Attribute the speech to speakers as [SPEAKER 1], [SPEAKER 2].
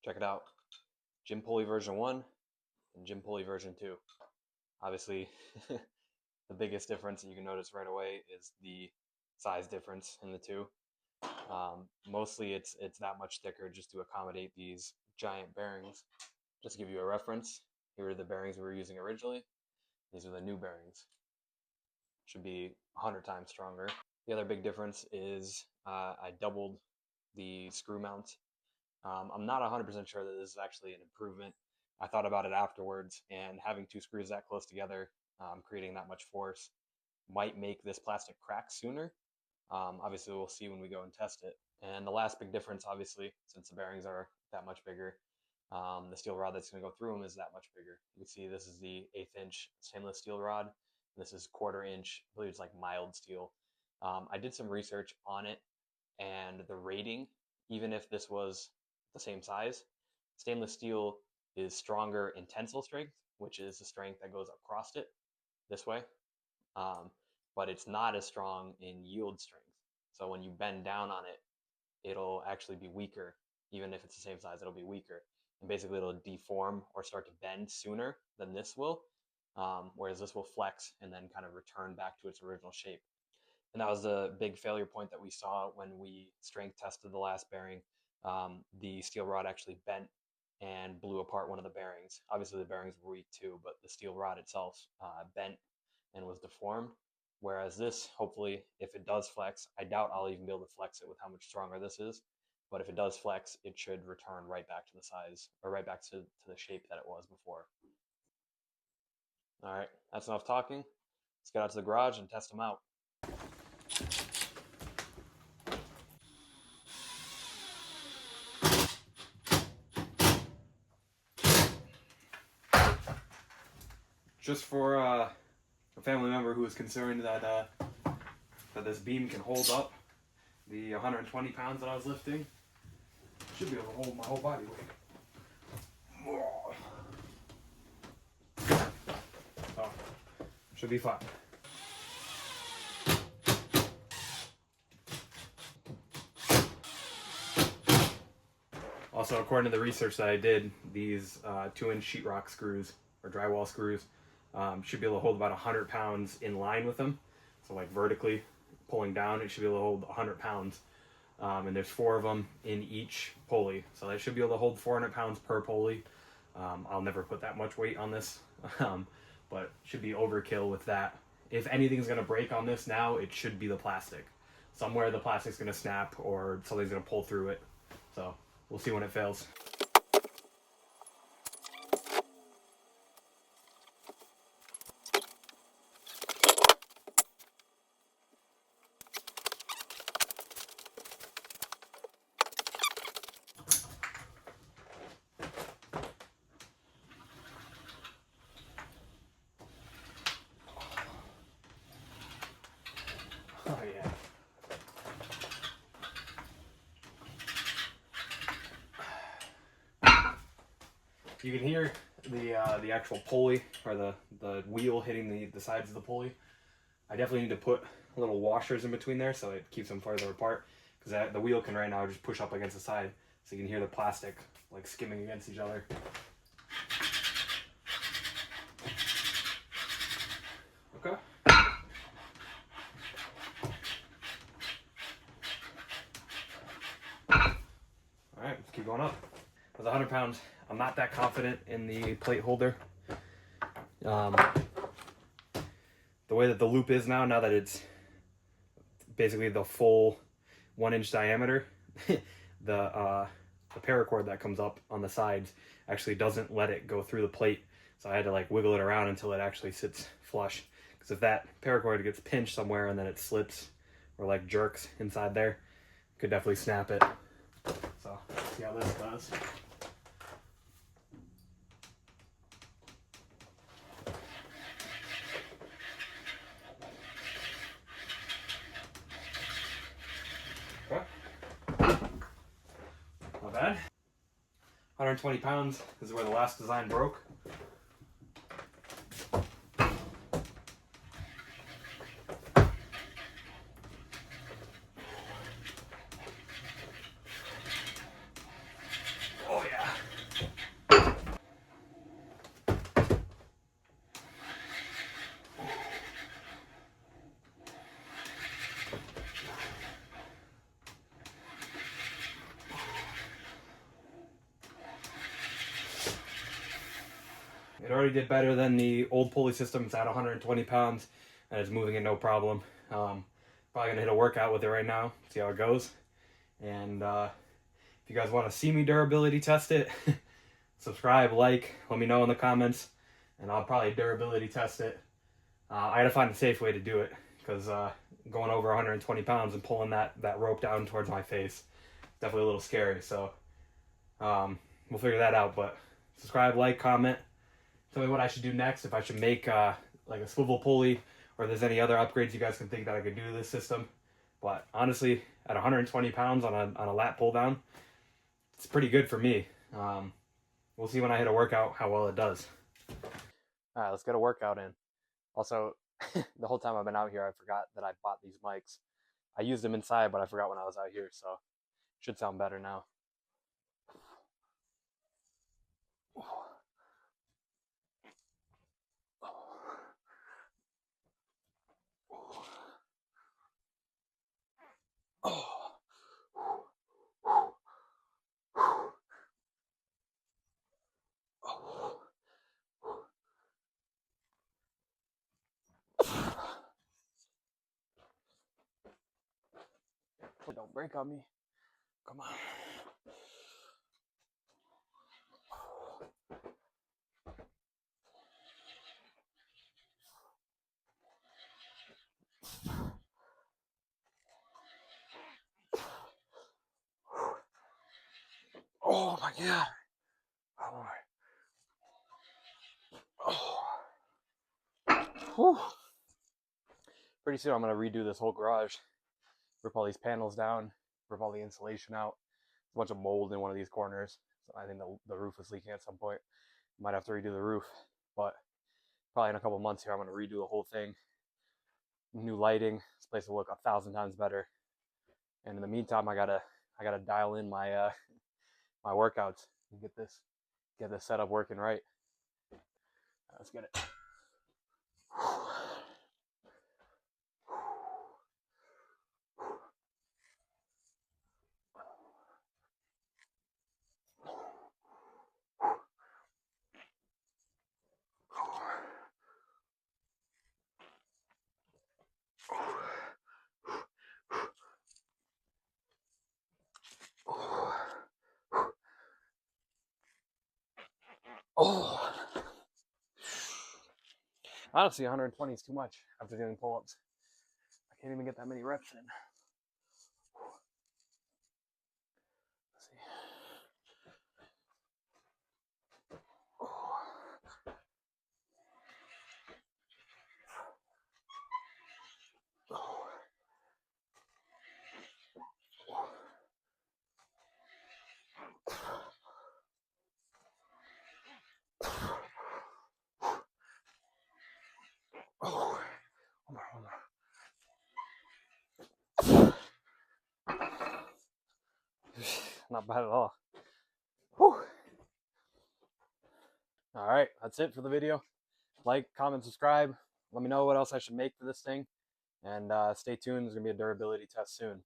[SPEAKER 1] Check it out. Gym Pulley version 1 and Gym Pulley version 2. Obviously, the biggest difference that you can notice right away is the size difference in the two. Mostly it's that much thicker just to accommodate these giant bearings. Just to give you a reference, here are the bearings we were using originally. These are the new bearings. Should be 100 times stronger. The other big difference is I doubled the screw mount. I'm not 100% sure that this is actually an improvement. I thought about it afterwards, and having two screws that close together, creating that much force, might make this plastic crack sooner. Obviously, we'll see when we go and test it. And the last big difference, obviously, since the bearings are that much bigger, the steel rod that's going to go through them is that much bigger. You can see this is the 1/8 inch stainless steel rod. This is 1/4 inch, I believe it's like mild steel. I did some research on it, and the rating, even if this was the same size, stainless steel is stronger in tensile strength, which is the strength that goes across it this way. But it's not as strong in yield strength. So when you bend down on it, it'll actually be weaker. Even if it's the same size, it'll be weaker. And basically it'll deform or start to bend sooner than this will. Whereas this will flex and then kind of return back to its original shape. And that was the big failure point that we saw when we strength tested the last bearing. The steel rod actually bent and blew apart one of the bearings. Obviously the bearings were weak too, but the steel rod itself bent and was deformed. Whereas this, hopefully, if it does flex, I doubt I'll even be able to flex it with how much stronger this is. But if it does flex, it should return right back to the size, or right back to the shape that it was before. All right, that's enough talking. Let's get out to the garage and test them out. Just for a family member who is concerned that this beam can hold up the 120 pounds that I was lifting, should be able to hold my whole body weight. So, should be fine. Also, according to the research that I did, these 2-inch sheetrock screws or drywall screws should be able to hold about 100 pounds in line with them. So like vertically pulling down, it should be able to hold 100 pounds. And there's 4 of them in each pulley. So they should be able to hold 400 pounds per pulley. I'll never put that much weight on this, but should be overkill with that. If anything's gonna break on this now, it should be the plastic. Somewhere the plastic's gonna snap or something's gonna pull through it. So we'll see when it fails. Oh yeah. You can hear the actual pulley or the wheel hitting the sides of the pulley. I definitely need to put little washers in between there so it keeps them farther apart, because the wheel can right now just push up against the side, so you can hear the plastic like skimming against each other. Okay. Alright, let's keep going up. With 100 pounds, I'm not that confident in the plate holder. The way that the loop is now that it's basically the full 1-inch diameter, the paracord that comes up on the sides actually doesn't let it go through the plate. So I had to like wiggle it around until it actually sits flush. Because if that paracord gets pinched somewhere and then it slips or like jerks inside there, it could definitely snap it. So let's see how this does. Okay. Not bad. 120 pounds. This is where the last design broke. Oh yeah. it already did better than the old pulley system. It's at 120 pounds and it's moving it no problem. Probably gonna hit a workout with it right now, see how it goes. And if you guys want to see me durability test it, subscribe, like, let me know in the comments, and I'll probably durability test it. I had to find a safe way to do it because going over 120 pounds and pulling that rope down towards my face, definitely a little scary. So we'll figure that out. But subscribe, like, comment. Tell me what I should do next. If I should make like a swivel pulley, or if there's any other upgrades you guys can think that I could do to this system. But honestly, at 120 pounds on a lat pull down, it's pretty good for me. We'll see when I hit a workout how well it does. All right, let's get a workout in. Also, the whole time I've been out here, I forgot that I bought these mics. I used them inside, but I forgot when I was out here, so it should sound better now. Don't break on me. Come on. Oh my God. Whew. Pretty soon I'm going to redo this whole garage. Rip all these panels down, rip all the insulation out. There's a bunch of mold in one of these corners. So I think the roof is leaking at some point. Might have to redo the roof, but probably in a couple months here I'm going to redo the whole thing. New lighting. This place will look 1,000 times better. And in the meantime, I gotta dial in my my workouts and get this setup working right. Let's get it. Oh, honestly, 120 is too much after doing pull-ups. I can't even get that many reps in. Let's see. Oh, one more. Not bad at all. Whew. All right, that's it for the video. Like, comment, subscribe. Let me know what else I should make for this thing. And stay tuned. There's going to be a durability test soon.